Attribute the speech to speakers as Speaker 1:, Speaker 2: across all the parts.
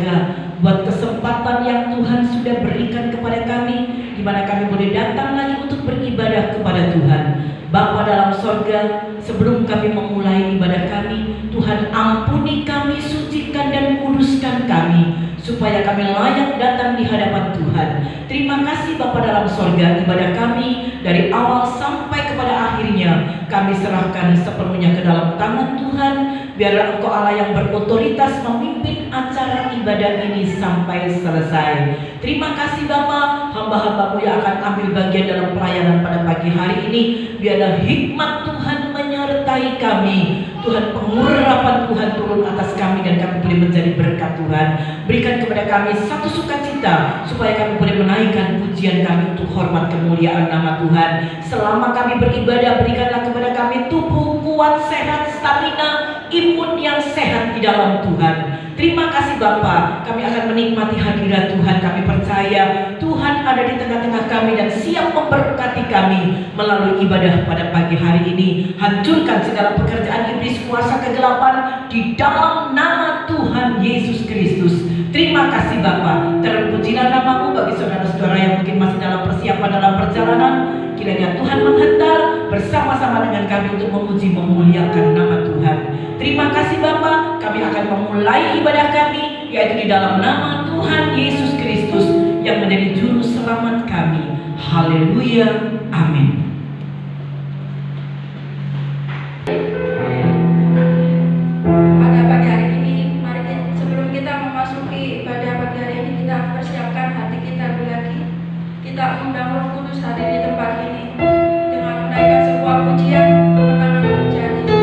Speaker 1: sorga, buat kesempatan yang Tuhan sudah berikan kepada kami, di mana kami boleh datang lagi untuk beribadah kepada Tuhan. Bapa dalam sorga, sebelum kami memulai ibadah kami, Tuhan ampuni kami, sucikan dan kuduskan kami, supaya kami layak datang di hadapan Tuhan. Terima kasih Bapa dalam sorga, ibadah kami dari awal sampai kepada akhirnya kami serahkan sepenuhnya ke dalam tangan Tuhan. Biarlah Engkau Allah yang berotoritas memimpin acara ibadah ini sampai selesai. Terima kasih Bapa, hamba-hamba-Mu yang akan ambil bagian dalam pelayanan pada pagi hari ini. Biarlah hikmat Tuhan menyertai kami. Tuhan, pengurapan Tuhan turun atas kami dan kami boleh menjadi berkat Tuhan. Berikan kepada kami satu sukacita supaya kami boleh menaikkan pujian kami untuk hormat kemuliaan nama Tuhan. Selama kami beribadah, berikanlah kepada kami tubuh kuat, sehat, stamina, imun yang sehat di dalam Tuhan. Terima kasih Bapa, kami akan menikmati hadirat Tuhan. Kami percaya Tuhan ada di tengah-tengah kami dan siap memberkati kami melalui ibadah pada pagi hari ini. Hancurkan segala pekerjaan iblis kuasa kegelapan di dalam nama Tuhan Yesus Kristus. Terima kasih Bapa, terpujilah nama-Mu bagi saudara-saudara yang mungkin masih dalam persiapan dalam perjalanan. Kiranya Tuhan menghantar bersama-sama dengan kami untuk memuji memuliakan nama Tuhan. Terima kasih Bapa, kami akan memulai ibadah kami, yaitu di dalam nama Tuhan Yesus Kristus yang menjadi juru selamat kami. Haleluya, amin.
Speaker 2: Pada pagi hari ini, mari sebelum kita memasuki ibadah pagi hari ini, kita persiapkan hati kita lagi. Kita undang Roh Kudus hadir di tempat ini dengan menaikkan sebuah pujian kemenangan terjadi.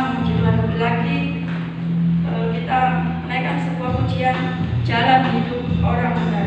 Speaker 2: memuji Tuhan lebih lagi. Kita menaikkan sebuah pujian jalan hidup orang benar.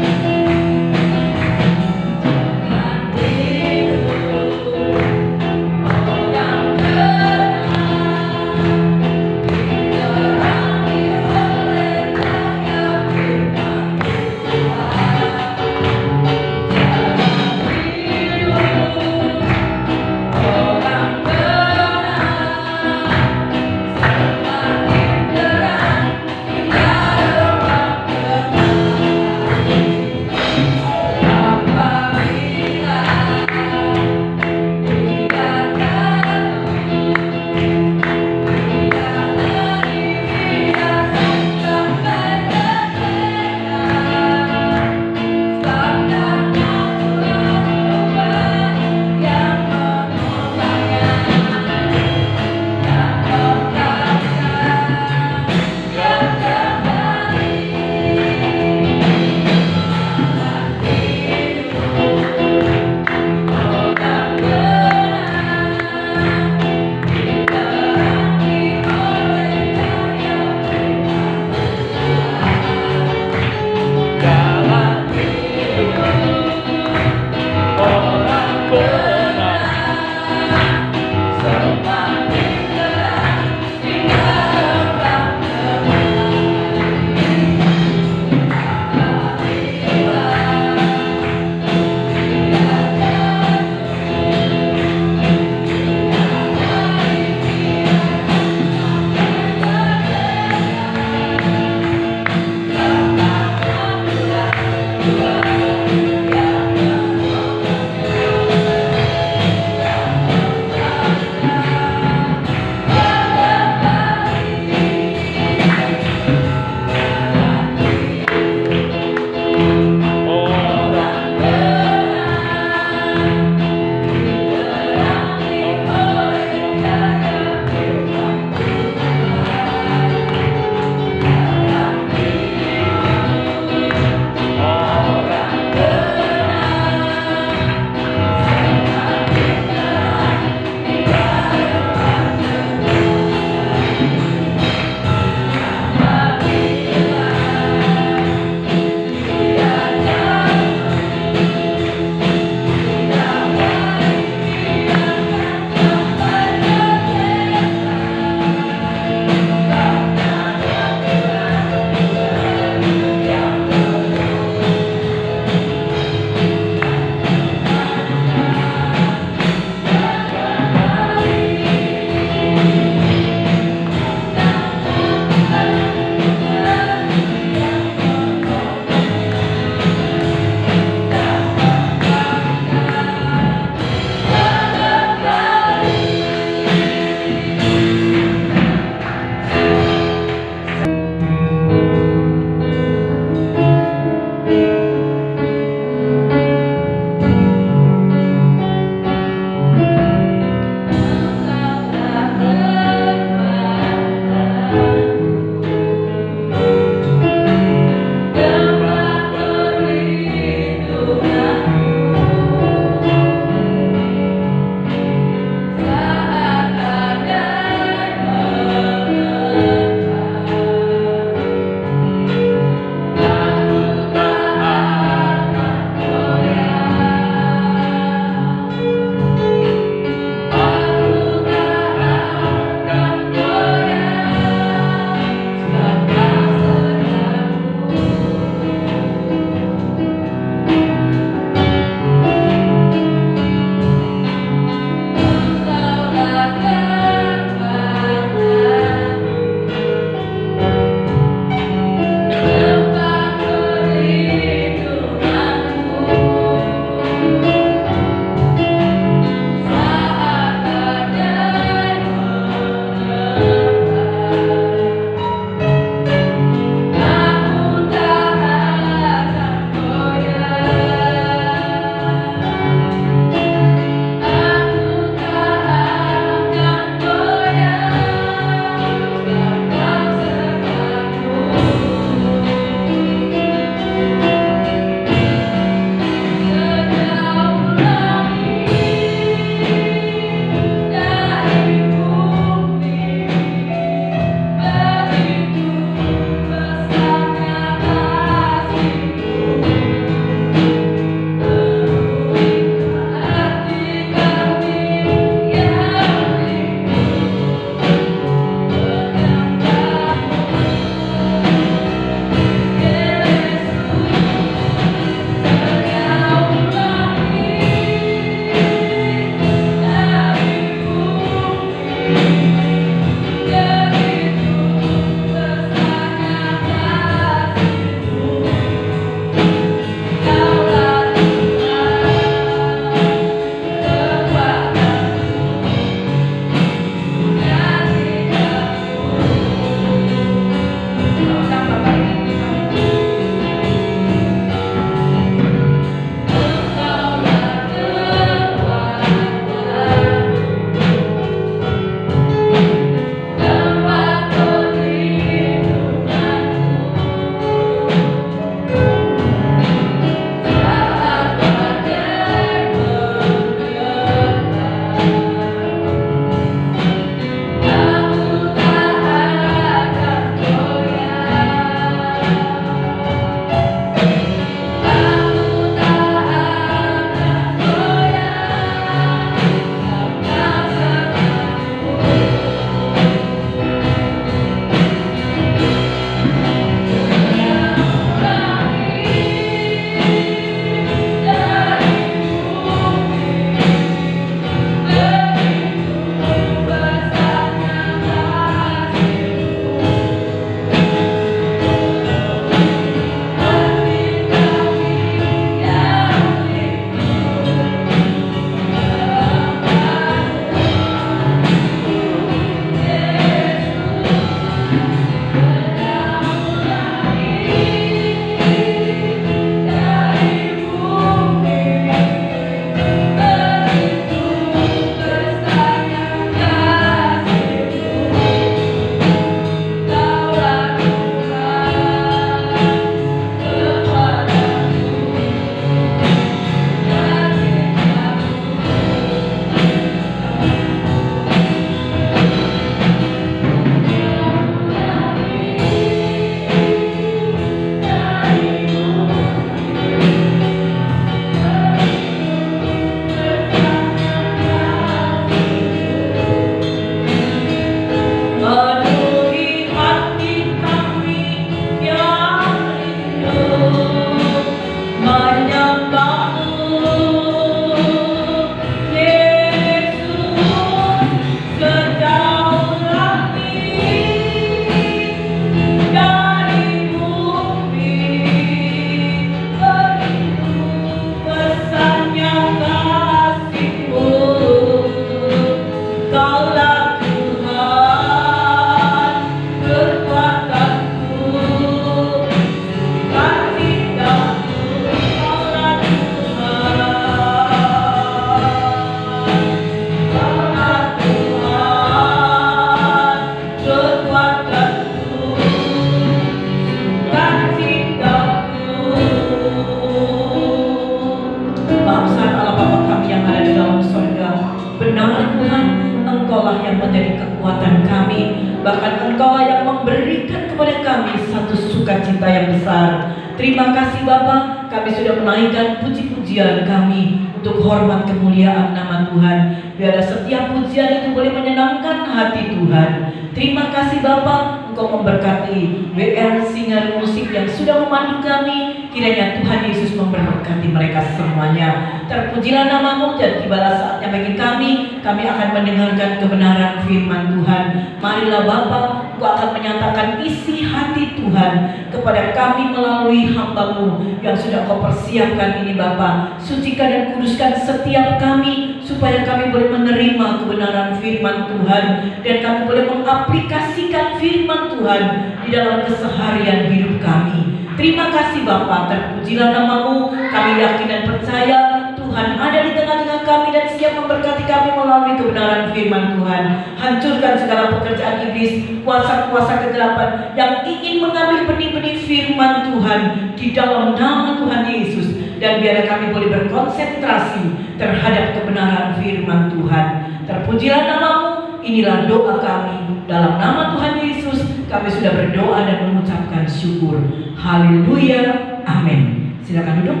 Speaker 1: kekuatan kami. Bahkan Engkau yang memberikan kepada kami satu sukacita yang besar. Terima kasih Bapa, kami sudah menaikkan puji-pujian kami untuk hormat kemuliaan nama Tuhan. Biarlah setiap pujian itu boleh menyenangkan hati Tuhan. Terima kasih Bapa, Engkau memberkati WR Singer Musik yang sudah memandu kami. Kiranya Tuhan Yesus memberkati mereka semuanya. Terpujilah nama-Mu, dan tibalah saatnya bagi kami akan mendengarkan kebenaran firman Tuhan. Marilah Bapa, Engkau akan menyatakan isi hati Tuhan kepada kami melalui hamba-Mu yang sudah Kau persiapkan ini Bapa. Sucikan dan kuduskan setiap kami, supaya kami boleh menerima kebenaran firman Tuhan, dan kami boleh mengaplikasikan firman Tuhan di dalam keseharian hidup kami. Terima kasih Bapa, terpujilah nama-Mu. Kami yakin dan percaya Tuhan ada di tengah-tengah kami dan siap memberkati kami melalui kebenaran firman Tuhan. Hancurkan segala pekerjaan iblis, kuasa-kuasa kegelapan yang ingin mengambil benih-benih firman Tuhan di dalam nama Tuhan Yesus. Dan biarlah kami boleh berkonsentrasi terhadap kebenaran firman Tuhan. Terpujilah nama-Mu. Inilah doa kami dalam nama Tuhan Yesus. Kami sudah berdoa dan mengucapkan syukur. Haleluya, amin. Silakan duduk.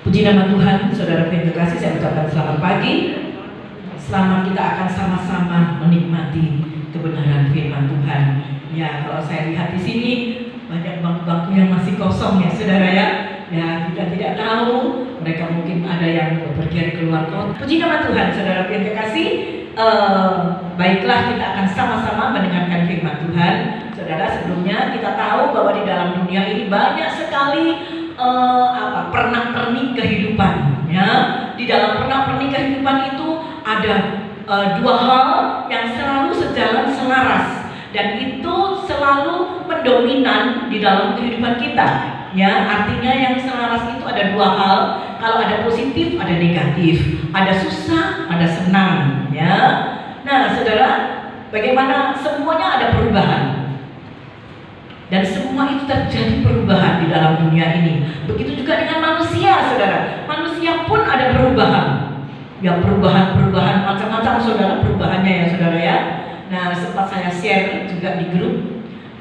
Speaker 1: Puji nama Tuhan. Saudara yang terkasih, saya ucapkan selamat pagi. Selamat kita akan sama-sama menikmati kebenaran firman Tuhan. Ya, kalau saya lihat di sini banyak bangku-bangku yang masih kosong ya, saudara ya. Ya, kita tidak tahu, mereka mungkin ada yang bepergian keluar kota. Puji nama Tuhan, saudara yang terkasih. Baiklah, kita akan sama-sama mendengarkan firman Tuhan. Saudara, sebelumnya kita tahu bahwa di dalam dunia ini banyak sekali pernak-pernik kehidupan. Ya, di dalam pernak-pernik kehidupan itu ada dua hal yang selalu sejalan selaras, dan itu selalu mendominan di dalam kehidupan kita. Ya, artinya yang selaras itu ada dua hal. Kalau ada positif, ada negatif. Ada susah, ada senang. Ya. Nah, saudara, bagaimana semuanya ada perubahan. Dan semua itu terjadi perubahan di dalam dunia ini. Begitu juga dengan manusia, saudara. Manusia pun ada perubahan. Ya, perubahan macam-macam, saudara, perubahannya ya, saudara ya. Nah, sempat saya share juga di grup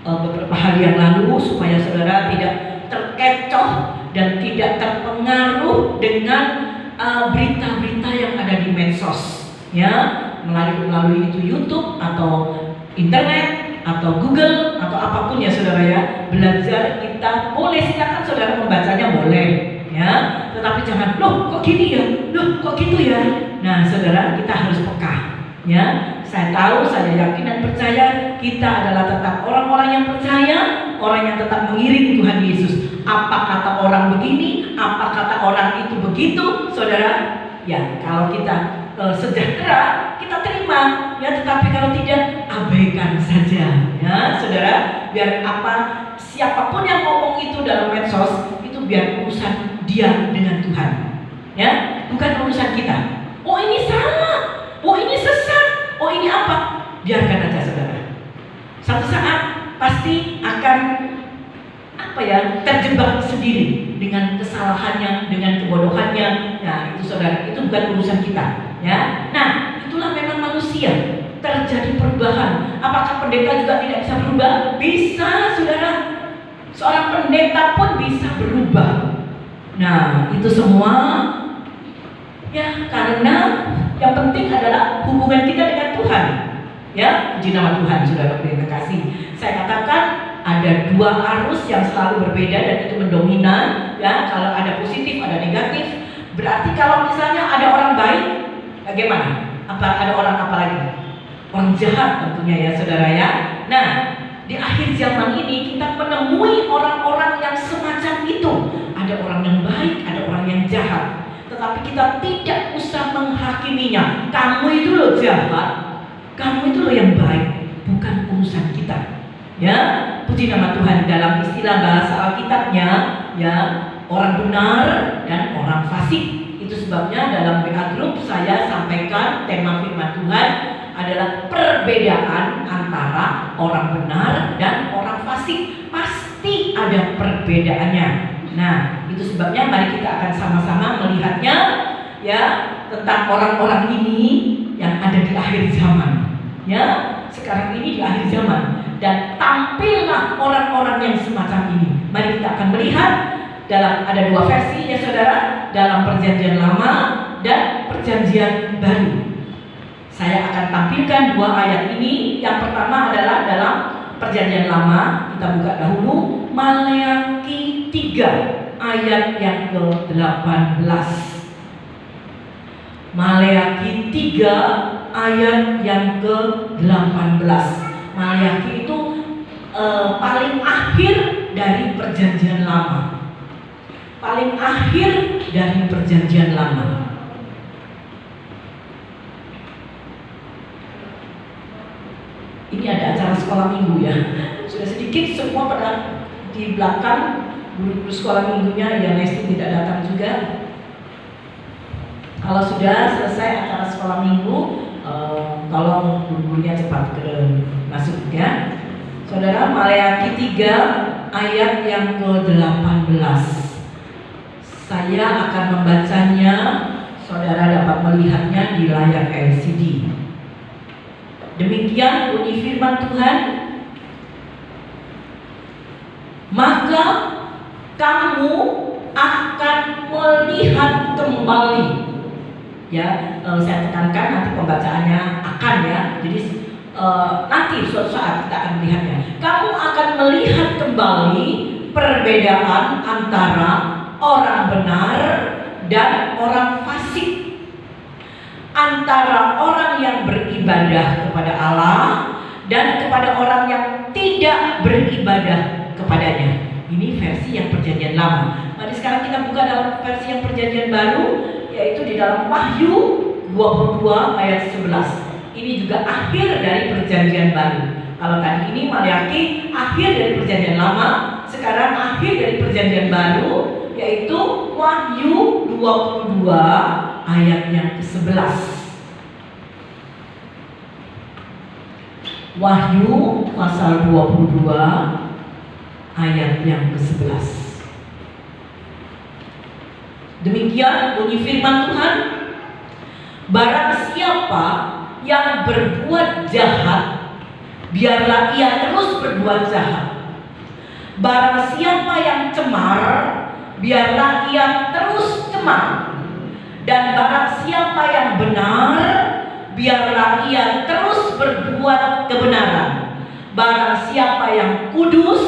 Speaker 1: beberapa hari yang lalu supaya saudara tidak terkecoh dan tidak terpengaruh dengan berita-berita yang ada di medsos, ya, melalui itu YouTube atau internet atau Google atau apapun ya, saudara ya. Belajar kita boleh, silakan saudara membacanya boleh, ya, tetapi jangan loh kok gini ya, loh kok gitu ya. Nah, saudara, kita harus peka, ya. Saya tahu, saya yakin dan percaya kita adalah tetap orang-orang yang percaya, orang yang tetap mengiringi Tuhan Yesus. Apa kata orang begini, apa kata orang itu begitu, saudara. Ya, kalau kita sejahtera, kita terima, ya. Tetapi kalau tidak, abaikan saja, ya, saudara. Biar siapapun yang ngomong itu dalam medsos, itu biar urusan dia dengan Tuhan, ya, bukan urusan kita. Oh, ini salah, oh ini sesat, oh ini apa? Biarkan aja, saudara. Satu saat pasti akan terjebak sendiri dengan kesalahannya, dengan kebodohannya. Nah, itu saudara, itu bukan urusan kita, ya. Nah, itulah memang manusia, terjadi perubahan. Apakah pendeta juga tidak bisa berubah? Bisa, saudara. Seorang pendeta pun bisa berubah. Nah, itu semua ya karena yang penting adalah hubungan kita dengan Tuhan. Ya, puji nama Tuhan, saudara yang terkasih. Saya katakan ada dua arus yang selalu berbeda dan itu mendominan. Ya, kalau ada positif, ada negatif. Berarti kalau misalnya ada orang baik, bagaimana? Ada orang apa lagi? Orang jahat tentunya ya, saudara ya. Nah, di akhir zaman ini kita menemui orang-orang yang semacam itu. Ada orang yang baik, ada orang yang jahat. Tetapi kita tidak usah menghakiminya. Kamu itu loh jahat, kamu itu loh yang baik, bukan urusan kita. Ya, puji nama Tuhan. Dalam istilah bahasa Alkitabnya, ya, orang benar dan orang fasik. Itu sebabnya dalam WA Group saya sampaikan tema firman Tuhan adalah perbedaan antara orang benar dan orang fasik. Pasti ada perbedaannya. Nah, itu sebabnya mari kita akan sama-sama melihatnya, ya, tentang orang-orang ini yang ada di akhir zaman. Ya, sekarang ini di akhir zaman, dan tampillah orang-orang yang semacam ini. Mari kita akan melihat ada dua versi ya saudara, dalam perjanjian lama dan perjanjian baru. Saya akan tampilkan dua ayat ini. Yang pertama adalah dalam perjanjian lama. Kita buka dahulu Maleakhi 3 ayat yang ke-18. Maleakhi 3 ayat yang ke-18. Maleakhi itu paling akhir dari perjanjian lama. Paling akhir dari perjanjian lama. Ini ada acara sekolah minggu ya. Sudah sedikit semua pada di belakang guru-guru sekolah minggunya yang Lesti tidak datang juga. Kalau sudah selesai acara sekolah minggu, tolong guru-gurunya cepat masuk ya. Saudara, Maleakhi 3 ayat yang ke-18. Saya akan membacanya, saudara dapat melihatnya di layar LCD. Demikian bunyi firman Tuhan. Maka kamu akan melihat kembali. Ya, saya tekankan nanti pembacaannya akan ya. Jadi nanti suatu saat kita akan melihatnya. Kamu akan melihat kembali perbedaan antara orang benar dan orang fasik, antara orang yang beribadah kepada Allah dan kepada orang yang tidak beribadah kepadanya. Ini versi yang perjanjian lama. Mari sekarang kita buka dalam versi yang perjanjian baru, yaitu di dalam Wahyu 22 ayat 11. Ini juga akhir dari perjanjian baru. Kalau tadi ini Maleakhi akhir dari perjanjian lama, sekarang akhir dari perjanjian baru, yaitu Wahyu 22 ayat yang ke-11. Wahyu pasal 22 ayat yang ke-11. Demikian bunyi firman Tuhan. Barang siapa yang berbuat jahat, biarlah ia terus berbuat jahat. Barang siapa yang cemar, biarlah ia terus cemar. Dan barang siapa yang benar, biarlah ia terus berbuat kebenaran. Barang siapa yang kudus,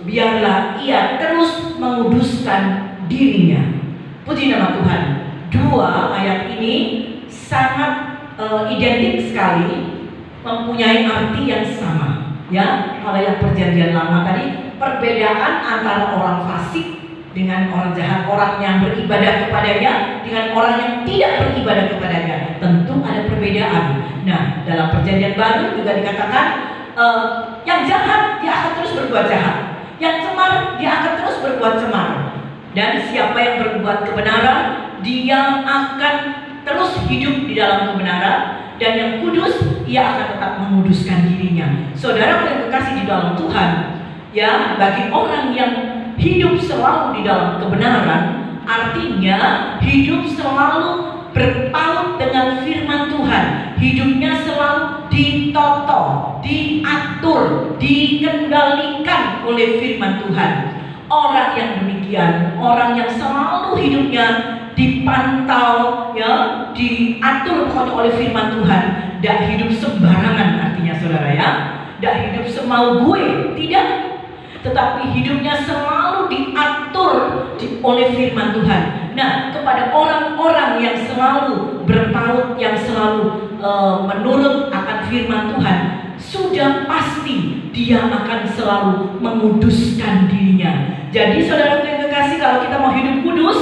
Speaker 1: biarlah ia terus menguduskan dirinya. Puji nama Tuhan. Dua ayat ini sangat identik sekali, mempunyai arti yang sama. Ya, kalau yang perjanjian lama tadi perbedaan antara orang fasik dengan orang jahat, orang yang beribadah kepadanya dengan orang yang tidak beribadah kepadanya, tentu ada perbedaan. Nah, dalam perjanjian baru juga dikatakan yang jahat dia akan terus berbuat jahat, yang cemar dia akan terus berbuat cemar, dan siapa yang berbuat kebenaran dia akan terus hidup di dalam kebenaran, dan yang kudus ia akan tetap menguduskan dirinya. Saudara yang terkasih di dalam Tuhan, ya, bagi orang yang hidup selalu di dalam kebenaran, artinya hidup selalu berpaut dengan firman Tuhan. Hidupnya selalu ditoto, diatur, dikendalikan oleh firman Tuhan. Orang yang demikian, orang yang selalu hidupnya dipantau, ya, diatur pokoknya oleh firman Tuhan, tidak hidup sembarangan artinya saudara ya, tidak hidup semau gue, tidak, tetapi hidupnya selalu diatur oleh firman Tuhan. Nah, kepada orang-orang yang selalu berpaut, yang selalu menurut akan firman Tuhan, sudah pasti dia akan selalu menguduskan dirinya. Jadi saudara yang kekasih, kalau kita mau hidup kudus,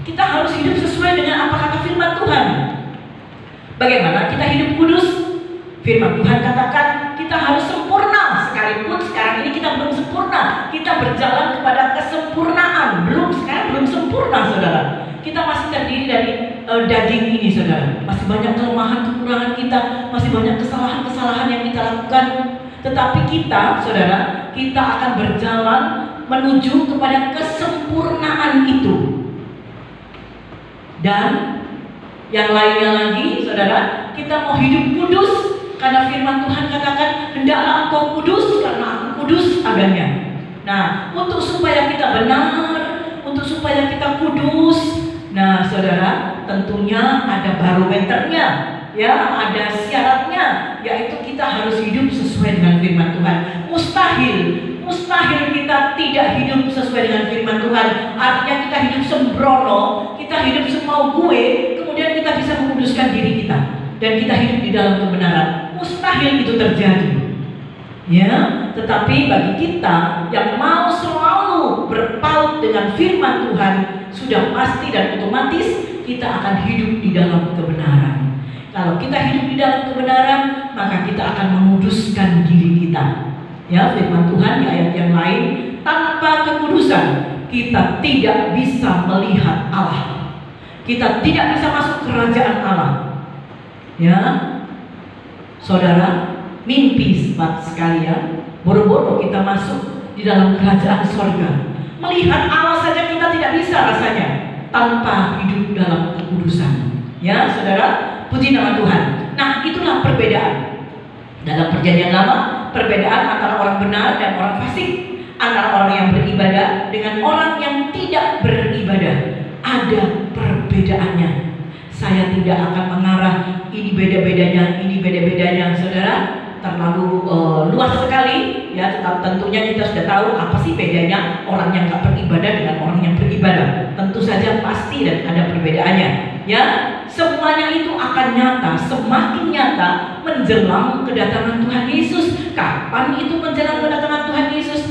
Speaker 1: kita harus hidup sesuai dengan apa kata firman Tuhan. Bagaimana kita hidup kudus? Firman Tuhan katakan kita harus sempurna, sekalipun sekarang ini kita belum sempurna. Kita berjalan kepada kesempurnaan, sekarang belum sempurna saudara. Kita masih terdiri dari daging ini saudara. Masih banyak kelemahan, kekurangan kita, masih banyak kesalahan-kesalahan yang kita lakukan. Tetapi kita saudara, kita akan berjalan menuju kepada kesempurnaan itu. Dan yang lainnya lagi saudara, kita mau hidup kudus, Karena firman Tuhan katakan, hendaklah engkau kudus karena aku kudus adanya. Nah, untuk supaya kita benar, untuk supaya kita kudus, nah saudara, tentunya ada barometernya, ya, ada syaratnya, yaitu kita harus hidup sesuai dengan firman Tuhan. Mustahil kita tidak hidup sesuai dengan firman Tuhan. Artinya kita hidup sembrono, kita hidup semau gue, kemudian kita bisa menguduskan diri kita dan kita hidup di dalam kebenaran. Mustahil itu terjadi. Ya, tetapi bagi kita yang mau selalu berpaut dengan firman Tuhan, sudah pasti dan otomatis kita akan hidup di dalam kebenaran. Kalau kita hidup di dalam kebenaran, maka kita akan menguduskan diri kita. Ya, firman Tuhan di ayat yang lain, tanpa kekudusan kita tidak bisa melihat Allah. Kita tidak bisa masuk kerajaan Allah. Ya, saudara, mimpi sobat sekalian, boro-boro kita masuk di dalam kerajaan sorga. Melihat Allah saja kita tidak bisa rasanya tanpa hidup dalam kekudusan. Ya, saudara, puji nama Tuhan. Nah, itulah perbedaan dalam perjanjian lama, perbedaan antara orang benar dan orang fasik, antara orang yang beribadah dengan orang yang tidak beribadah. Ada perbedaannya. Saya tidak akan mengarah ini beda-bedanya, saudara. Terlalu luas sekali, ya. Tentunya kita sudah tahu apa sih bedanya orang yang nggak beribadah dengan orang yang beribadah. Tentu saja pasti dan ada perbedaannya, ya. Semuanya itu akan nyata, semakin nyata menjelang kedatangan Tuhan Yesus. Kapan itu menjelang kedatangan Tuhan Yesus?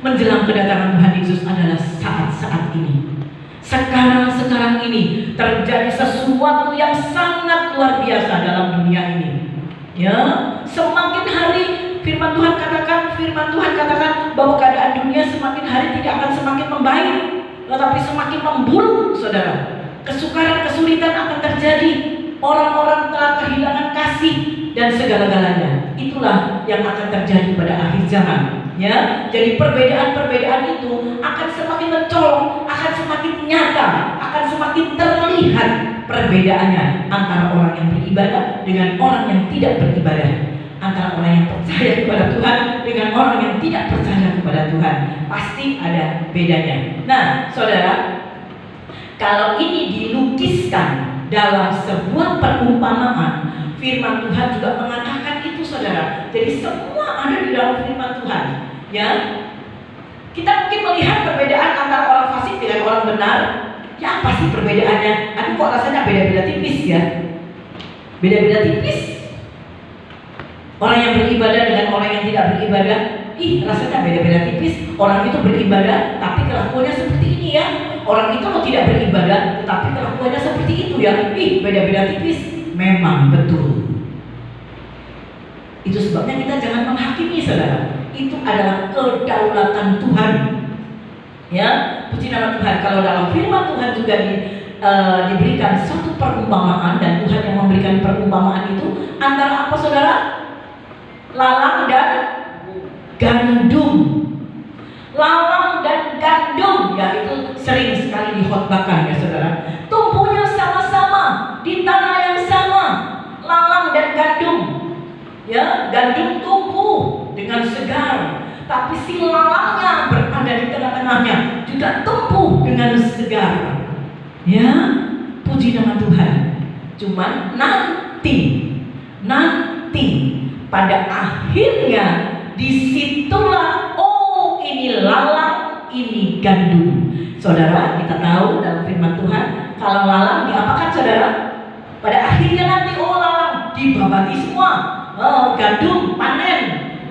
Speaker 1: Menjelang kedatangan Tuhan Yesus adalah saat-saat ini. Sekarang ini terjadi sesuatu yang sangat luar biasa dalam dunia ini. Ya, semakin hari firman Tuhan katakan bahwa keadaan dunia semakin hari tidak akan semakin membaik, tetapi semakin memburuk, saudara. Kesukaran, kesulitan akan terjadi. Orang-orang telah kehilangan kasih dan segala-galanya. Itulah yang akan terjadi pada akhir zaman. Ya, jadi perbedaan-perbedaan itu akan semakin mencolok, akan semakin nyata, akan semakin terlihat perbedaannya antara orang yang beribadah dengan orang yang tidak beribadah, antara orang yang percaya kepada Tuhan dengan orang yang tidak percaya kepada Tuhan. Pasti ada bedanya. Nah, saudara, kalau ini dilukiskan dalam sebuah perumpamaan, firman Tuhan juga mengatakan itu, saudara. Jadi semua ada di dalam firman Tuhan. Ya, kita mungkin melihat perbedaan antara orang fasik dengan orang benar. Ya, apa sih perbedaannya? Aduh, kok rasanya beda-beda tipis ya? Beda-beda tipis. Orang yang beribadah dengan orang yang tidak beribadah, rasanya beda-beda tipis. Orang itu beribadah, tapi kelakuannya seperti ini ya. Orang itu tidak beribadah, tetapi kelakuannya seperti itu ya. Beda-beda tipis. Memang betul. Itu sebabnya kita jangan menghakimi, saudara. Itu adalah kedaulatan Tuhan. Ya, puji nama Tuhan. Kalau dalam firman Tuhan juga diberikan satu perumpamaan, dan Tuhan yang memberikan perumpamaan itu antara apa, saudara? Lalang dan gandum. Lalang dan gandum, ya, itu sering sekali dikhotbahkan ya, saudara. Tumbuhnya sama-sama di tanah yang sama, lalang dan gandum. Ya, gandum tumbuh dengan segar, tapi si lalangnya berada di tengah-tengahnya juga tumbuh dengan segar. Ya, puji nama Tuhan. Cuman nanti pada akhirnya disitulah, oh ini lalang, ini gandum. Saudara, kita tahu dalam firman Tuhan, kalau lalang diapakan, saudara? Pada akhirnya nanti, oh lalang dibabati semua, gandum panen,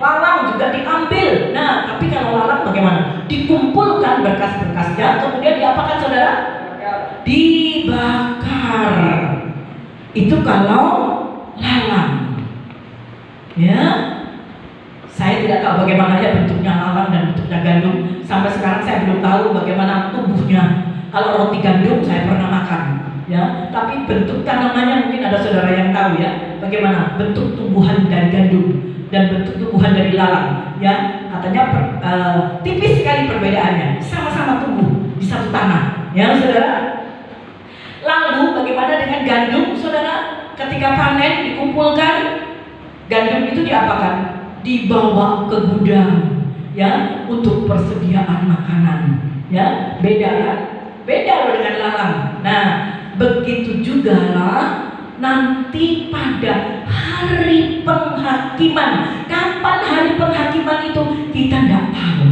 Speaker 1: lalang juga diambil. Nah, tapi kalau lalang bagaimana? Dikumpulkan berkas-berkasnya, kemudian diapakan, saudara? Dibakar. Itu kalau lalang. Ya, saya tidak tahu bagaimana ya bentuknya lalang dan bentuknya gandum. Sampai sekarang saya belum tahu bagaimana tumbuhnya. Kalau roti gandum saya pernah makan, ya. Tapi bentuk tanamannya mungkin ada saudara yang tahu ya. Bagaimana bentuk tumbuhan dari gandum dan bentuk tumbuhan dari lalang, ya. Katanya tipis sekali perbedaannya. Sama-sama tumbuh di satu tanah, ya, saudara. Lalu bagaimana dengan gandum, saudara? Ketika panen dikumpulkan, Gandum itu diapakan? Dibawa ke gudang, ya, untuk persediaan makanan, ya. Beda kan? Beda loh dengan lalang. Nah, begitu juga lah nanti pada hari penghakiman. Kapan hari penghakiman itu? Kita nggak tahu.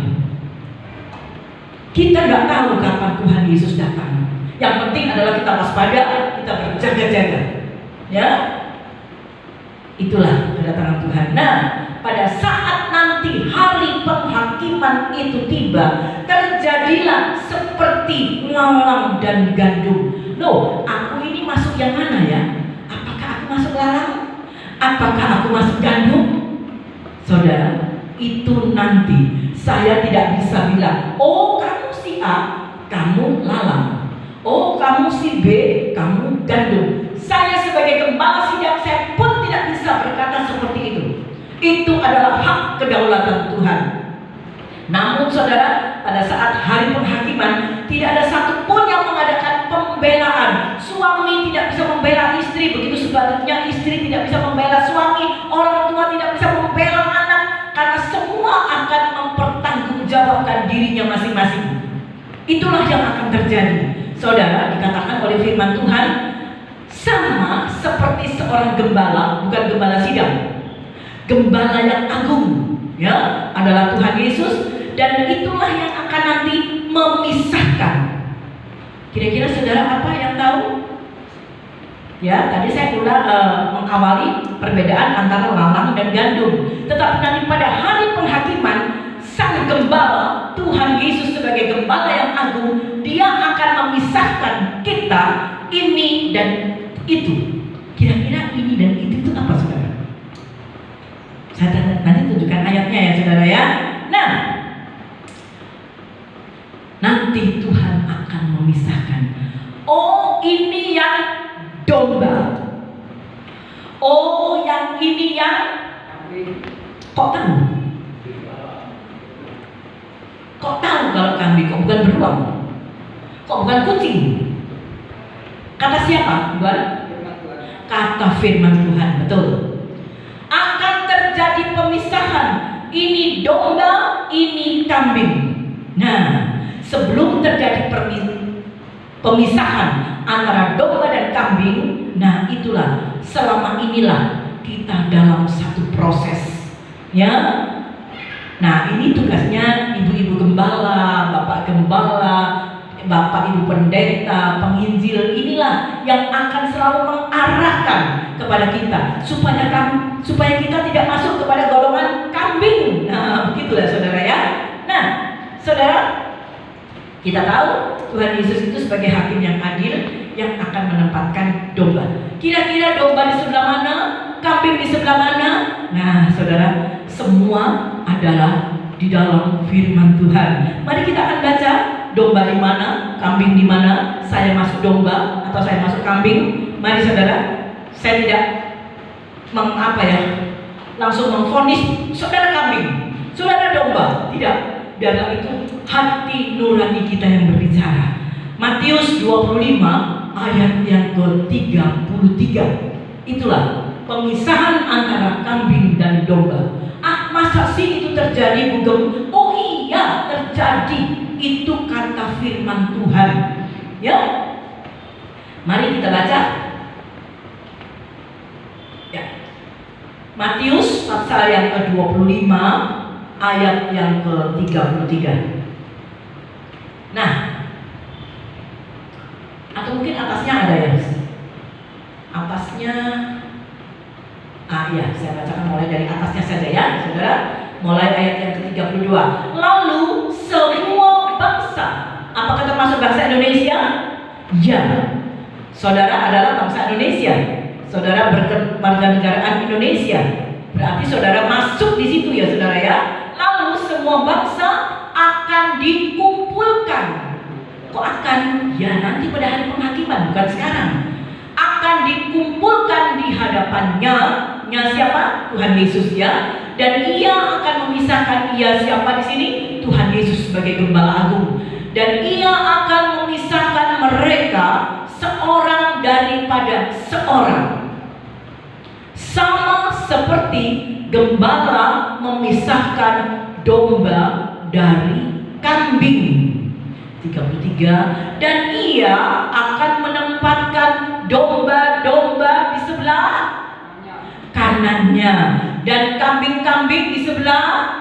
Speaker 1: Kita nggak tahu kapan Tuhan Yesus datang. Yang penting adalah kita waspada, kita berjaga-jaga, ya. Itulah kedatangan Tuhan. Nah, pada saat nanti hari penghakiman itu tiba, terjadilah seperti lalang dan gandum. Loh, aku ini masuk yang mana ya? Apakah aku masuk lalang? Apakah aku masuk gandum? Saudara, itu nanti saya tidak bisa bilang, oh kamu si A, kamu lalang. Oh kamu si B, kamu gandum. Saya sebagai gembala sidang, saya pun tidak bisa berkata seperti itu. Itu adalah hak kedaulatan Tuhan. Namun saudara, pada saat hari penghakiman, tidak ada satupun yang mengadakan pembelaan. Suami tidak bisa membela istri, begitu sebaliknya istri tidak bisa membela suami, orang tua tidak bisa membela anak, karena semua akan mempertanggungjawabkan dirinya masing-masing. Itulah yang akan terjadi. Saudara, dikatakan oleh firman Tuhan, sama seperti seorang gembala, bukan gembala sidang, gembala yang agung, ya, adalah Tuhan Yesus, dan itulah yang akan nanti memisahkan. Kira-kira saudara apa yang tahu? Ya, tadi saya mengawali perbedaan antara lalang dan gandum. Tetapi nanti pada hari penghakiman, sang gembala, Tuhan Yesus sebagai gembala yang agung, dia akan memisahkan kita ini dan itu. Kira-kira ini dan itu apa saudara? Saya nanti tunjukkan ayatnya ya saudara ya. Nah, nanti Tuhan akan memisahkan. Oh ini yang domba. Oh yang ini yang kok tahu? Kok tahu kalau kambing? Kok bukan beruang? Kok bukan kucing? Kata siapa? Kata firman Tuhan, betul. Akan terjadi pemisahan. Ini domba, ini kambing. Nah, sebelum terjadi pemisahan antara domba dan kambing, nah itulah, selama inilah kita dalam satu proses, ya. Nah, ini tugasnya ibu-ibu gembala, bapak gembala, bapak ibu pendeta, penginjil, inilah yang akan selalu mengarahkan kepada kita supaya kita tidak masuk kepada golongan kambing. Nah, begitulah saudara ya. Nah, saudara, kita tahu Tuhan Yesus itu sebagai hakim yang adil yang akan menempatkan domba. Kira-kira domba di sebelah mana? Kambing di sebelah mana? Nah, saudara, semua adalah di dalam firman Tuhan. Mari kita akan baca domba di mana, kambing di mana, saya masuk domba atau saya masuk kambing. Mari saudara, saya tidak langsung memvonis saudara kambing, saudara domba, tidak. Dalam itu hati nurani kita yang berbicara. Matius 25 ayat yang ke-33. Itulah pemisahan antara kambing dan domba. Ah, masa sih itu terjadi, Bugem? Oh iya, terjadi. Itu kata firman Tuhan. Ya. Mari kita baca. Ya. Matius pasal yang ke-25 ayat yang ke-33. Nah, atau mungkin atasnya ada ya? Atasnya, ya, saya bacakan mulai dari atasnya saja ya, saudara. Mulai ayat yang ke-32. Lalu semua bangsa, apakah termasuk bangsa Indonesia? Ya, saudara adalah bangsa Indonesia. Saudara berkewarganegaraan Indonesia. Berarti saudara masuk di situ ya, saudara ya. Lalu semua bangsa akan dikumpulkan. Kok akan? Ya, nanti pada hari penghakiman, bukan sekarang. Akan dikumpulkan di hadapannya. Siapa? Tuhan Yesus ya. Dan ia akan memisahkan, ia siapa di sini? Tuhan Yesus sebagai gembala agung. Dan ia akan memisahkan mereka seorang daripada seorang, sama seperti gembala memisahkan domba dari kambing. 33, dan ia akan menempatkan domba-domba di sebelah kanannya dan kambing-kambing di sebelah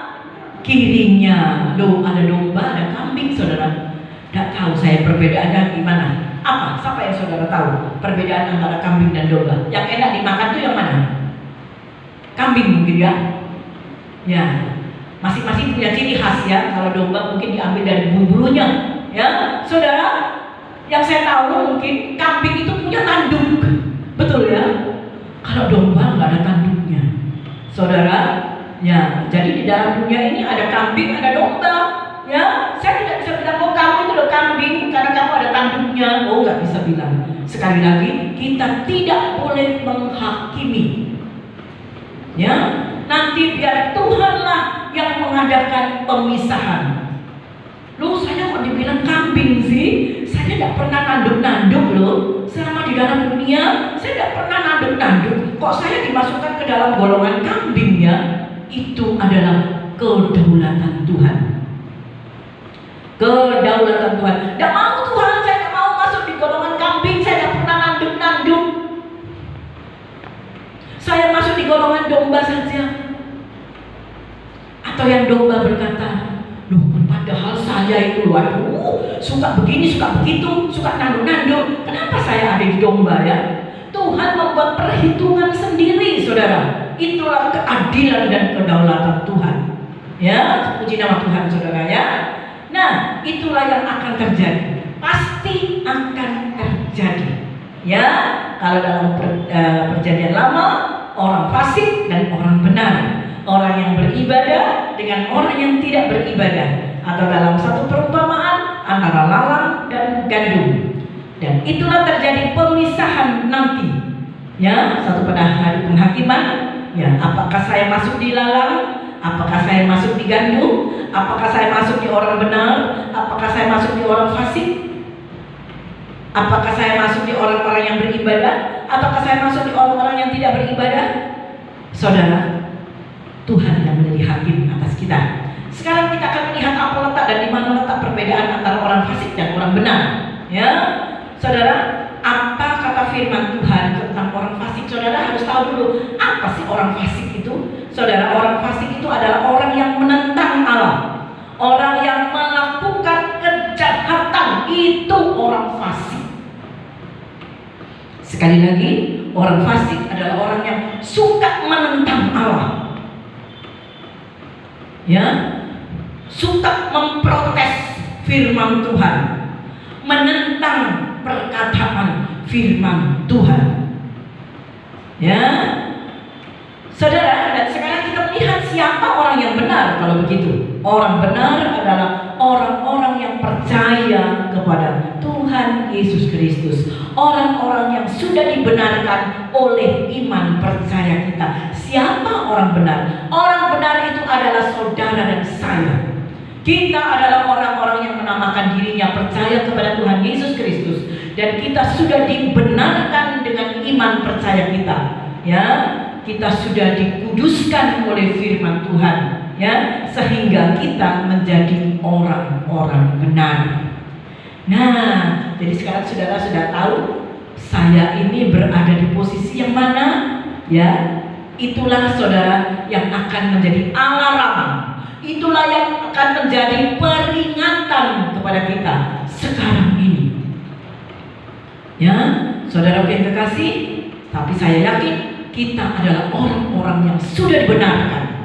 Speaker 1: kirinya. Loh, ada domba, ada kambing, saudara. Tidak tahu saya perbedaannya gimana. Apa? Siapa yang saudara tahu perbedaan antara kambing dan domba? Yang enak dimakan itu yang mana? Kambing mungkin ya. Ya, masing-masing punya ciri khas ya. Kalau domba mungkin diambil dari bulu-bulunya. Ya, saudara, yang saya tahu mungkin kambing itu punya tanduk, betul ya? Kalau domba nggak ada tanduknya, saudara. Ya, jadi di dalam dunia ini ada kambing, ada domba. Ya, saya tidak bisa bilang oh kamu itu loh kambing karena kamu ada tanduknya. Oh, nggak bisa bilang. Sekali lagi, kita tidak boleh menghakimi. Ya, nanti biar Tuhanlah yang mengadakan pemisahan. Loh, saya kok dibilang kambing sih? Saya tidak pernah nanduk-nanduk loh. Selama di dalam dunia, saya tidak pernah nanduk-nanduk. Kok saya dimasukkan ke dalam golongan kambing ya? Itu adalah kedaulatan Tuhan. Kedaulatan Tuhan. Tidak mau Tuhan, saya tidak mau masuk di golongan kambing. Saya tidak pernah nanduk-nanduk. Saya masuk di golongan domba saja. Atau yang domba berkata, loh, padahal saya itu waduh, suka begini, suka begitu, suka nanduk-nanduk. Kenapa saya ada di domba ya? Tuhan membuat perhitungan sendiri, saudara. Itulah keadilan dan kedaulatan Tuhan. Ya, puji nama Tuhan, saudara ya. Nah, itulah yang akan terjadi. Pasti akan terjadi. Ya, kalau dalam perjanjian lama, orang fasik dan orang benar. Orang yang beribadah dengan orang yang tidak beribadah, atau dalam satu perumpamaan antara lalang dan gandum. Dan itulah terjadi pemisahan nanti. Ya, satu pada hari penghakiman. Ya, apakah saya masuk di lalang? Apakah saya masuk di gandum? Apakah saya masuk di orang benar? Apakah saya masuk di orang fasik? Apakah saya masuk di orang-orang yang beribadah? Apakah saya masuk di orang-orang yang tidak beribadah? Saudara, Tuhan yang menjadi hakim atas kita. Sekarang kita akan melihat apa letak dan di mana letak perbedaan antara orang fasik dan orang benar. Ya, saudara, apa kata firman Tuhan tentang orang fasik? Saudara harus tahu dulu apa sih orang fasik itu. Saudara, orang fasik itu adalah orang yang menentang Allah, orang yang melakukan kejahatan. Itu orang fasik. Sekali lagi, orang fasik adalah orang yang suka menentang Allah. Ya, suka memprotes firman Tuhan, menentang perkataan firman Tuhan. Ya, saudara, dan sekarang kita melihat siapa orang yang benar. Kalau begitu, orang benar adalah orang-orang yang percaya kepada Tuhan Yesus Kristus, orang-orang yang sudah dibenarkan oleh iman percaya kita. Siapa orang benar? Orang benar itu adalah saudara dan saya. Kita adalah orang-orang yang menamakan dirinya percaya kepada Tuhan Yesus Kristus, dan kita sudah dibenarkan dengan iman percaya kita. Ya, kita sudah dikuduskan oleh firman Tuhan, ya, sehingga kita menjadi orang-orang benar. Nah, jadi sekarang saudara sudah tahu saya ini berada di posisi yang mana, ya. Itulah saudara yang akan menjadi alarm. Itulah yang akan menjadi peringatan kepada kita sekarang ini. Ya, saudara yang kekasih, tapi saya yakin kita adalah orang-orang yang sudah dibenarkan.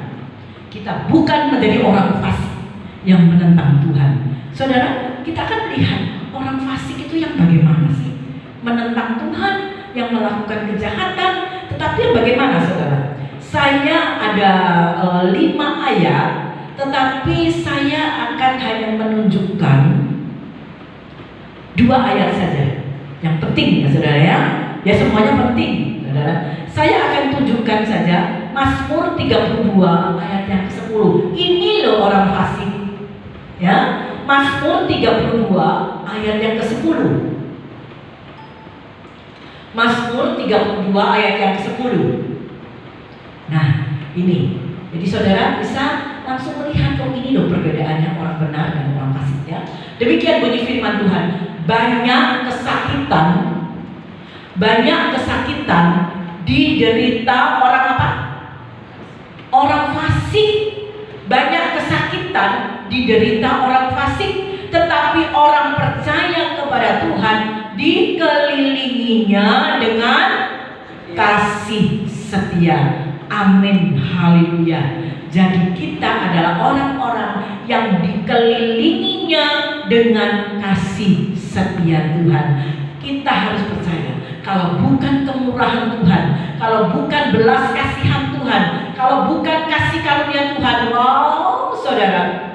Speaker 1: Kita bukan menjadi orang fasik yang menentang Tuhan. Saudara, kita akan lihat orang fasik itu yang bagaimana sih? Menentang Tuhan, yang melakukan kejahatan. Tetapi bagaimana saudara? Saya ada 5 ayat, tetapi saya akan hanya menunjukkan 2 ayat saja. Yang penting ya saudara ya. Ya semuanya penting saudara. Saya akan tunjukkan saja Mazmur 32 ayat yang ke-10. Ini loh orang fasik. Ya, Mazmur 32 ayat yang ke-10. Mazmur 32 ayat yang ke-10. Nah, ini. Jadi saudara bisa langsung melihat kok ini loh perbedaannya orang benar dan orang fasik ya. Demikian bunyi firman Tuhan. Banyak kesakitan diderita orang apa? Orang fasik. Banyak kesakitan diderita orang fasik, tetapi orang percaya kepada Tuhan dikelilinginya dengan kasih setia. Amin, haleluya. Jadi kita adalah orang-orang yang dikelilinginya dengan kasih setia Tuhan. Kita harus percaya, kalau bukan kemurahan Tuhan, kalau bukan belas kasihan Tuhan, kalau bukan kasih karunia Tuhan, wow, saudara,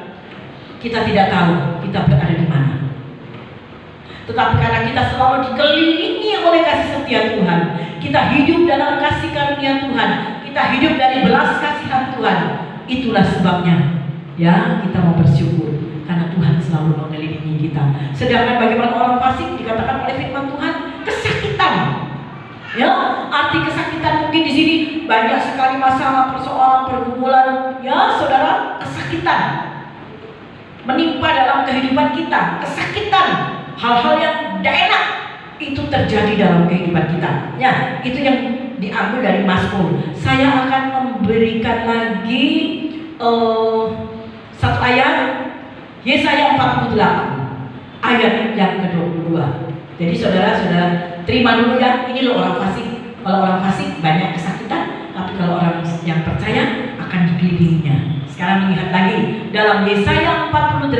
Speaker 1: kita tidak tahu kita berada di mana. Tetapi karena kita selalu dikelilingi oleh kasih setia Tuhan, kita hidup dalam kasih karunia Tuhan, kita hidup dari belas kasihan Tuhan. Itulah sebabnya ya kita mau bersyukur karena Tuhan selalu mengelilingi kita. Sedangkan bagaimana orang fasik dikatakan oleh firman Tuhan kesakitan. Ya, arti kesakitan mungkin di sini banyak sekali masalah, persoalan, pergumulan. Ya, saudara, kesakitan menimpa dalam kehidupan kita, kesakitan, hal-hal yang tidak enak itu terjadi dalam kehidupan kita. Ya, itu yang diambil dari Mazmur. Saya akan memberikan lagi satu ayat, Yesaya 48 ayat yang ke-22. Jadi saudara-saudara terima dulu ya, ini loh orang fasik. Kalau orang fasik banyak kesakitan, tapi kalau orang yang percaya akan dikelilinginya. Sekarang lihat lagi dalam Yesaya 48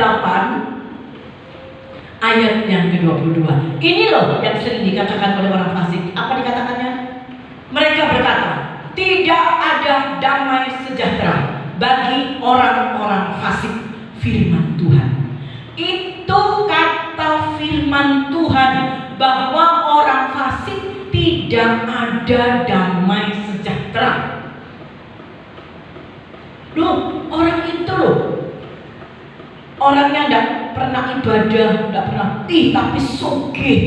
Speaker 1: ayat yang ke-22. Ini loh yang sering dikatakan oleh orang fasik. Apa dikatakannya? Mereka berkata, tidak ada damai sejahtera bagi orang-orang fasik. Firman Tuhan. Itu kata firman Tuhan, bahwa orang fasik tidak ada damai sejahtera. Loh, orang itu loh, orang yang tidak pernah ibadah, tidak pernah, tapi sugih,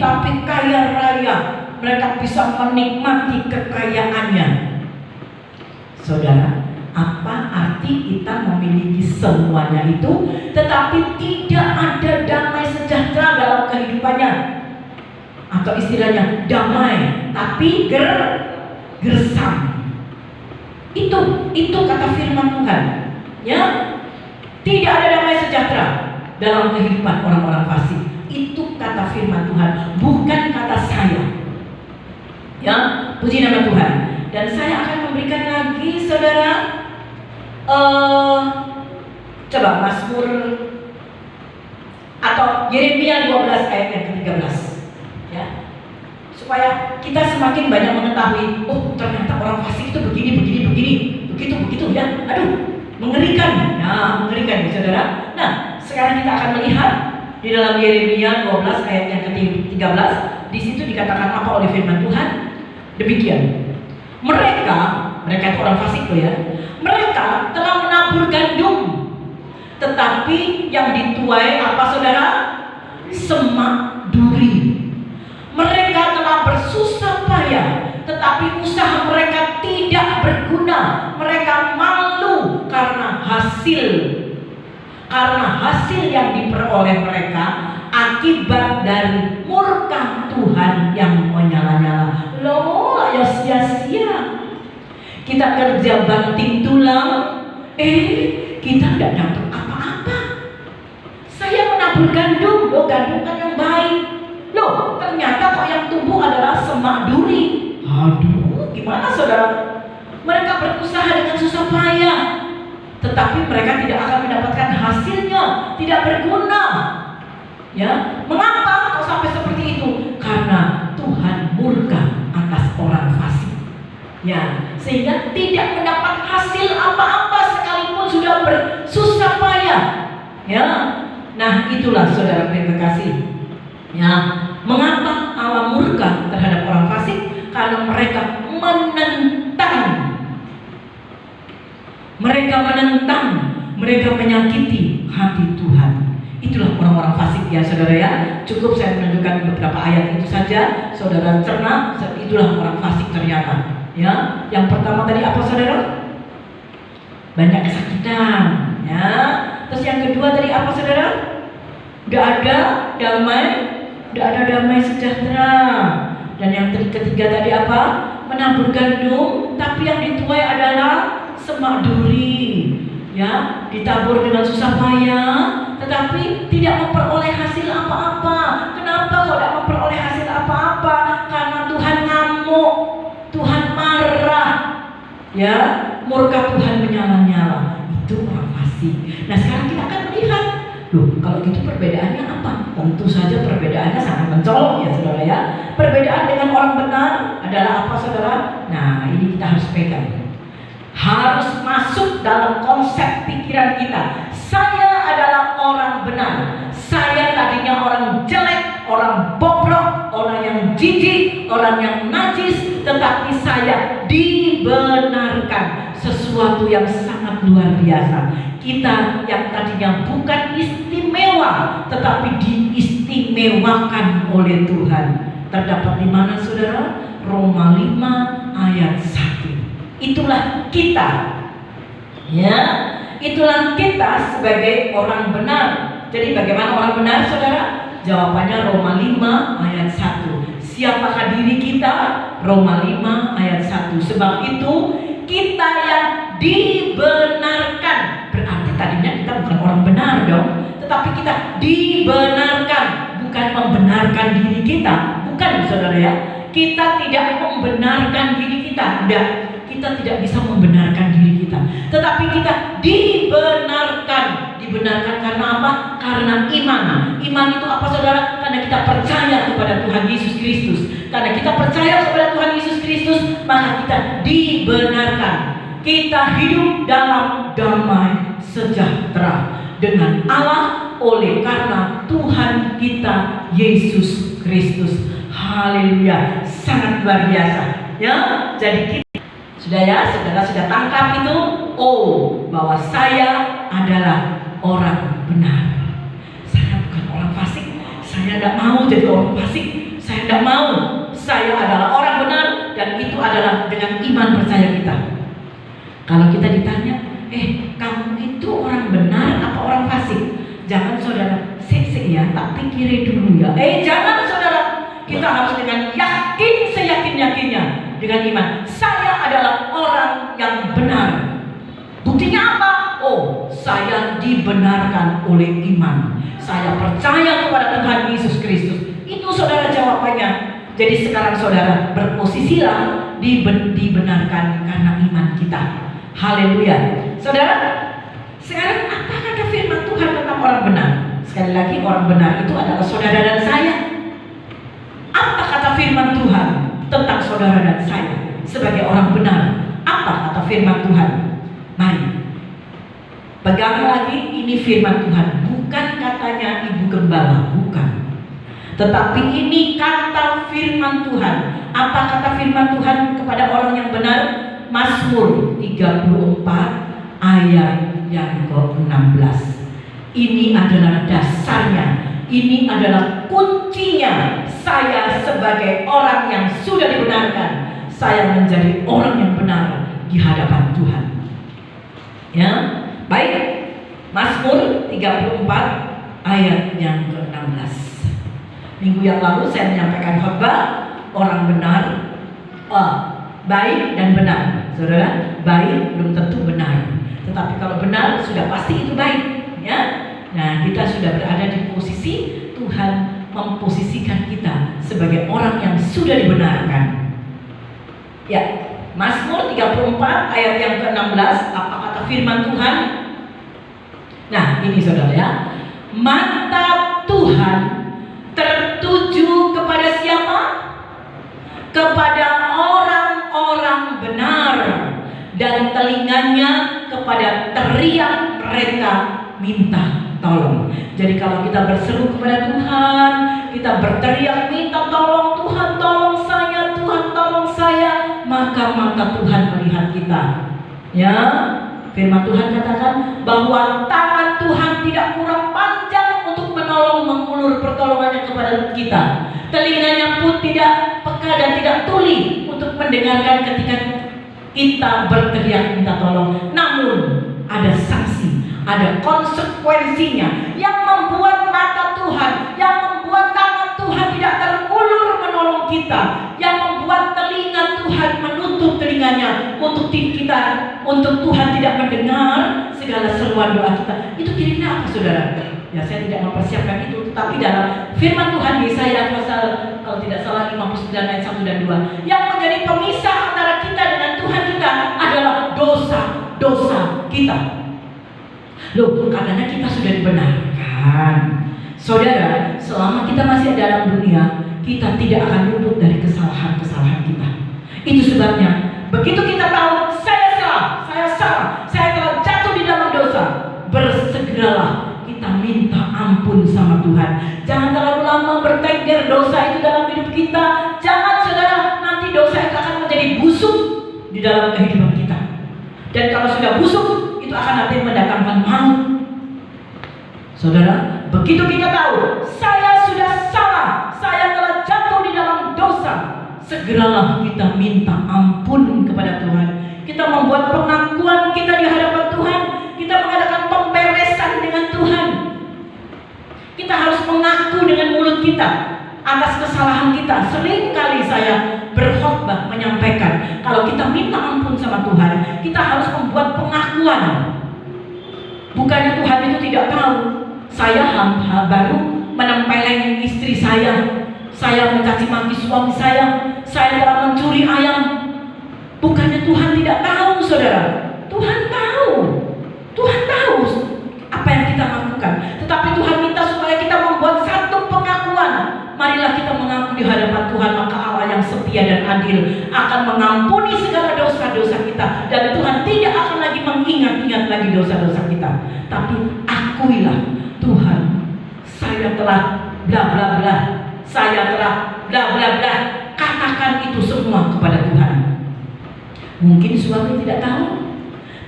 Speaker 1: tapi kaya raya, mereka bisa menikmati kekayaannya. Saudara, apa arti kita memiliki semuanya itu tetapi tidak ada damai sejahtera dalam kehidupannya? Atau istilahnya damai tapi gersam. Itu kata firman Tuhan. Ya, tidak ada damai sejahtera dalam kehidupan orang-orang fasik. Itu kata firman Tuhan, bukan kata saya. Ya, puji nama Tuhan. Dan saya akan memberikan lagi saudara, coba Mazmur atau Yeremia 12 ayat yang ke-13 ya, supaya kita semakin banyak mengetahui, oh ternyata orang fasik itu begini begitu ya. Aduh, mengerikan. Nah, mengerikan ya saudara. Nah, sekarang kita akan melihat di dalam Yeremia 12 ayat yang ke-13. Di situ dikatakan apa oleh firman Tuhan? Demikian. Mereka itu orang fasik loh ya. Mereka telah menabur gandum, tetapi yang dituai apa saudara? Semak duri. Mereka telah bersusah payah, tetapi usaha mereka tidak berguna. Mereka malu karena hasil yang diperoleh mereka akibat dari murka Tuhan yang menyala-nyala. Loh, ya sia-sia. Kita kerja banting tulang, kita tidak dapat apa-apa. Saya menabur gandum, loh gandum kan yang baik. Loh, ternyata kok yang tumbuh adalah semak duri. Aduh, gimana saudara? Mereka berusaha dengan susah payah, tetapi mereka tidak akan mendapatkan hasilnya, tidak berguna. Ya, mengapa kok sampai seperti itu? Karena Tuhan murka atas orang fasik. Ya, sehingga tidak mendapat hasil apa-apa sekalipun sudah bersusah payah. Ya, nah itulah saudara yang terkasih. Ya, mengapa Allah murka terhadap orang fasik? Karena mereka menentang, mereka menyakiti hati Tuhan. Itulah orang-orang fasik ya saudara ya. Cukup saya menunjukkan beberapa ayat itu saja, saudara cerna, itulah orang fasik ternyata. Ya, yang pertama tadi apa saudara? Banyak kesakitan. Ya, terus yang kedua tadi apa saudara? Udah ada damai sejahtera. Dan yang ketiga tadi apa? Menabur gandum, tapi yang dituai adalah semak duri. Ya, ditabur dengan susah payah, tetapi tidak memperoleh hasil apa-apa. Kenapa kok tidak memperoleh hasil apa-apa? Karena Tuhan ngamuk, Tuhan marah, ya, murka Tuhan menyala-nyala. Itu orang fasik. Nah sekarang kita akan melihat, loh kalau gitu perbedaannya apa? Tentu saja perbedaannya sangat mencolok ya saudara ya. Perbedaan dengan orang benar adalah apa saudara? Nah ini kita harus pegang, harus masuk dalam konsep pikiran kita. Saya adalah orang benar. Saya tadinya orang jelek, orang bobrok, orang yang jijik, orang yang najis, tetapi saya dibenarkan. Sesuatu yang sangat luar biasa. Kita yang tadinya bukan istimewa, tetapi diistimewakan oleh Tuhan. Terdapat di mana saudara? Roma 5 ayat 1. Itulah kita, ya, itulah kita sebagai orang benar. Jadi bagaimana orang benar saudara? Jawabannya Roma 5 ayat 1. Siapakah diri kita? Roma 5 ayat 1. Sebab itu kita yang dibenarkan. Berarti tadinya kita bukan orang benar dong, tetapi kita dibenarkan, bukan membenarkan diri kita. Bukan saudara ya. Kita tidak membenarkan diri kita. Tidak. Kita tidak bisa membenarkan diri kita, tetapi kita dibenarkan. Dibenarkan karena apa? Karena iman. Iman itu apa saudara? Karena kita percaya kepada Tuhan Yesus Kristus. Karena kita percaya kepada Tuhan Yesus Kristus, maka kita dibenarkan. Kita hidup dalam damai sejahtera dengan Allah oleh karena Tuhan kita Yesus Kristus. Haleluya, sangat luar biasa. Ya, jadi kita sudah ya, saudara sudah tangkap itu. Oh, bahwa saya adalah orang benar. Saya bukan orang fasik. Saya tidak mau jadi orang fasik. Saya tidak mau. Saya adalah orang benar, dan itu adalah dengan iman percaya kita. Kalau kita ditanya, kamu itu orang benar apa orang fasik? Jangan saudara, sik ya, tak pikirin dulu ya. Jangan saudara. Kita harus dengan yakin, seyakin-yakinnya, dengan iman. Saya adalah orang yang benar. Buktinya apa? Oh, saya dibenarkan oleh iman. Saya percaya kepada Tuhan Yesus Kristus. Itu saudara jawabannya. Jadi sekarang saudara berposisilah dibenarkan karena iman kita. Haleluya. Saudara, sekarang apa kata firman Tuhan tentang orang benar? Sekali lagi, orang benar itu adalah saudara dan saya. Apa kata firman Tuhan tentang saudara dan saya sebagai orang benar? Apa kata firman Tuhan? Mari pegang lagi, ini firman Tuhan. Bukan katanya ibu gembala, bukan. Tetapi ini kata firman Tuhan. Apa kata firman Tuhan kepada orang yang benar? Mazmur 34 ayat yang ke-16. Ini adalah dasarnya. Ini adalah kuncinya. Saya sebagai orang yang sudah dibenarkan, saya menjadi orang yang benar di hadapan Tuhan. Ya, baik. Mazmur 34 ayat yang ke-16. Minggu yang lalu saya menyampaikan khotbah orang benar, baik dan benar. Saudara, baik belum tentu benar, tetapi kalau benar sudah pasti itu baik, ya. Nah, kita sudah berada di posisi Tuhan memposisikan kita sebagai orang yang sudah dibenarkan. Ya, Mazmur 34 ayat yang ke-16, apa kata firman Tuhan? Nah, ini saudara ya. Mata Tuhan tertuju kepada siapa? Kepada orang-orang benar, dan telinganya kepada teriak mereka minta tolong. Jadi kalau kita berseru kepada Tuhan, kita berteriak minta tolong, Tuhan tolong saya, Tuhan tolong saya, maka mata Tuhan melihat kita. Ya, firman Tuhan katakan bahwa tangan Tuhan tidak kurang panjang untuk menolong, mengulur pertolongannya kepada kita. Telinganya pun tidak peka dan tidak tuli untuk mendengarkan ketika kita berteriak minta tolong. Namun ada sanksi, ada konsekuensinya yang membuat mata Tuhan, yang membuat tangan Tuhan tidak terulur menolong kita, yang membuat telinga Tuhan menutup telinganya untuk kita, untuk Tuhan tidak mendengar segala seruan doa kita. Itu kira-kira apa, saudara? Ya, saya tidak mempersiapkan itu, tetapi dalam firman Tuhan Yesaya pasal, kalau tidak salah, 59 ayat 1 dan 2, yang menjadi pemisah antara kita dengan Tuhan kita adalah dosa-dosa kita. Loh, katanya kita sudah dibenarkan. Saudara, selama kita masih dalam dunia, kita tidak akan luput dari kesalahan-kesalahan kita. Itu sebabnya, begitu kita tahu saya salah, saya telah jatuh di dalam dosa, bersegeralah kita minta ampun sama Tuhan. Jangan terlalu lama bertengger dosa itu dalam hidup kita. Jangan, saudara, nanti dosa itu akan menjadi busuk di dalam kehidupan kita. Dan kalau sudah busuk, itu akan nanti mendatangkan maut. Saudara, begitu kita tahu saya sudah salah, saya telah jatuh di dalam dosa, segeralah kita minta ampun kepada Tuhan. Kita membuat pengakuan kita di hadapan Tuhan. Kita mengadakan pemberesan dengan Tuhan. Kita harus mengaku dengan mulut kita atas kesalahan kita. Sering kali saya berkhotbah menyampaikan, kalau kita minta ampun sama Tuhan, kita harus membuat pengakuan. Bukannya Tuhan itu tidak tahu. Saya baru menempeleng istri saya mencaci maki suami saya telah mencuri ayam. Bukannya Tuhan tidak tahu, saudara. Tuhan tahu apa yang kita lakukan. Tetapi Tuhan minta supaya kita membuat satu pengakuan. Marilah kita mengaku di hadapan Tuhan, maka Allah yang setia dan adil akan mengampuni segala dosa-dosa kita. Dan Tuhan tidak akan lagi mengingat-ingat lagi dosa-dosa kita. Tapi akuilah, Tuhan, saya telah bla bla bla, saya telah bla bla bla. Katakan itu semua kepada Tuhan. Mungkin suami tidak tahu,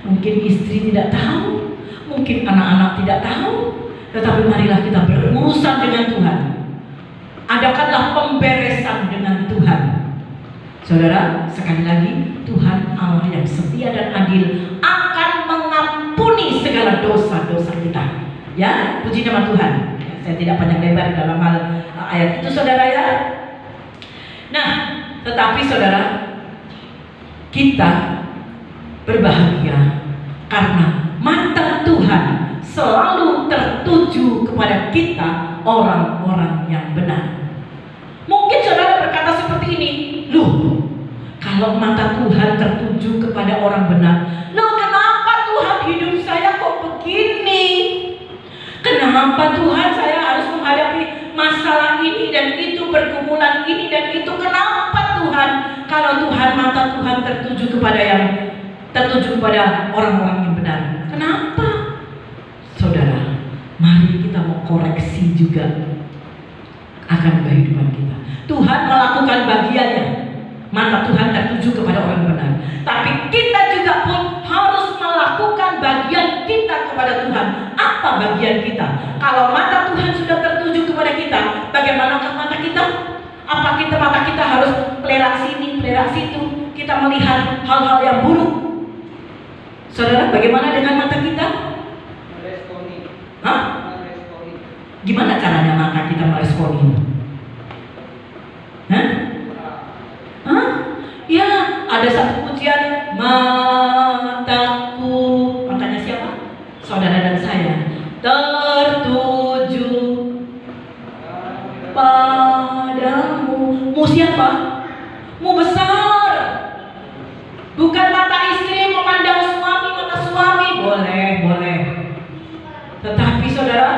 Speaker 1: mungkin istri tidak tahu, mungkin anak-anak tidak tahu, tetapi marilah kita berurusan dengan Tuhan. Adakanlah pemberesan dengan Tuhan. Saudara, sekali lagi, Tuhan Allah yang setia dan adil akan mengampuni segala dosa-dosa kita. Ya, puji nama Tuhan. Ya, saya tidak panjang lebar dalam hal ayat itu, saudara ya. Nah, tetapi saudara, kita berbahagia karena mata Tuhan selalu tertuju kepada kita, orang-orang yang benar. Mungkin saudara berkata seperti ini, loh, kalau mata Tuhan tertuju kepada orang benar, loh kenapa Tuhan hidup saya kok begini? Kenapa Tuhan saya harus menghadapi masalah ini dan itu, pergumulan ini dan itu? Kenapa Tuhan? Kalau Tuhan, mata Tuhan tertuju kepada orang-orang yang benar, kenapa? Saudara, mari kita mau koreksi juga akan kehidupan kita. Tuhan melakukan bagiannya, mata Tuhan tertuju kepada orang benar. Tapi kita juga pun harus melakukan bagian kita kepada Tuhan. Apa bagian kita? Kalau mata Tuhan sudah tertuju kepada kita, bagaimanakah mata kita? Apa mata kita harus pelerak sini, pelerak situ? Kita melihat hal-hal yang buruk. Saudara, bagaimana dengan mata kita?
Speaker 3: Meresponi.
Speaker 1: Hah?
Speaker 3: Meresponi.
Speaker 1: Gimana caranya mata kita meresponi? Hah? Hah? Ya, ada satu pujian, mataku, matanya siapa? Saudara dan saya, tertuju padamu. Mu siapa? Mu besar. Bukan mata istri memandang suami, mata suami boleh. Tetapi saudara,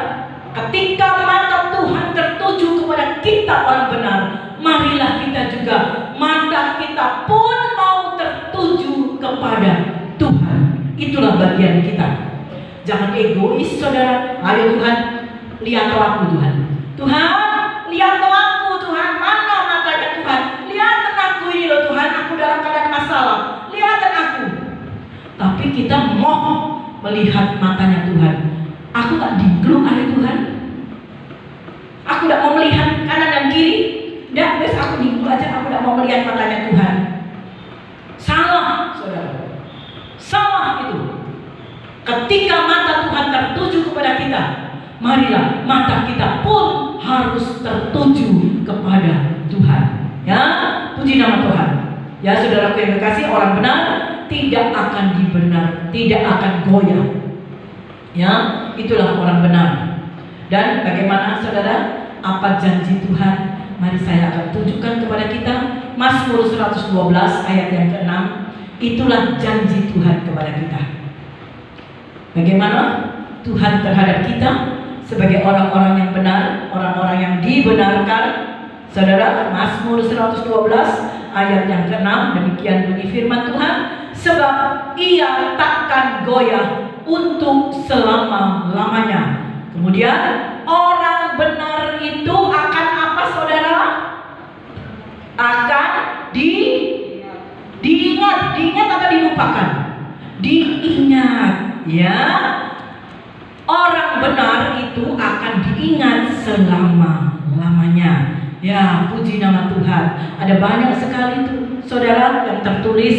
Speaker 1: ketika mata Tuhan tertuju kepada kita orang benar, marilah kita juga, mata kita pun mau tertuju kepada Tuhan. Itulah bagian kita. Jangan egois, saudara. Ayo Tuhan, lihatlah aku Tuhan. Tuhan, lihatlah aku Tuhan. Mana matanya Tuhan? Lihatlah aku ini loh Tuhan. Aku dalam keadaan masalah. Lihatlah aku. Tapi kita mau melihat matanya Tuhan. Aku tak digeluk oleh Tuhan. Ketika mata Tuhan tertuju kepada kita, marilah mata kita pun harus tertuju kepada Tuhan. Ya, puji nama Tuhan. Ya, saudaraku yang kekasih, orang benar tidak akan tidak akan goyah. Ya, itulah orang benar. Dan bagaimana saudara? Apa janji Tuhan? Mari saya akan tunjukkan kepada kita. Mazmur 112 ayat yang ke-6. Itulah janji Tuhan kepada kita. Bagaimana Tuhan terhadap kita sebagai orang-orang yang benar, orang-orang yang dibenarkan. Saudara, Mazmur 112 ayat yang ke-6, demikian bunyi firman Tuhan, sebab ia takkan goyah untuk selama-lamanya. Kemudian orang benar itu akan apa, saudara? Akan diingat atau dilupakan? Diingat, ya. Orang benar itu akan diingat selama-lamanya. Ya, puji nama Tuhan. Ada banyak sekali tuh, saudara, yang tertulis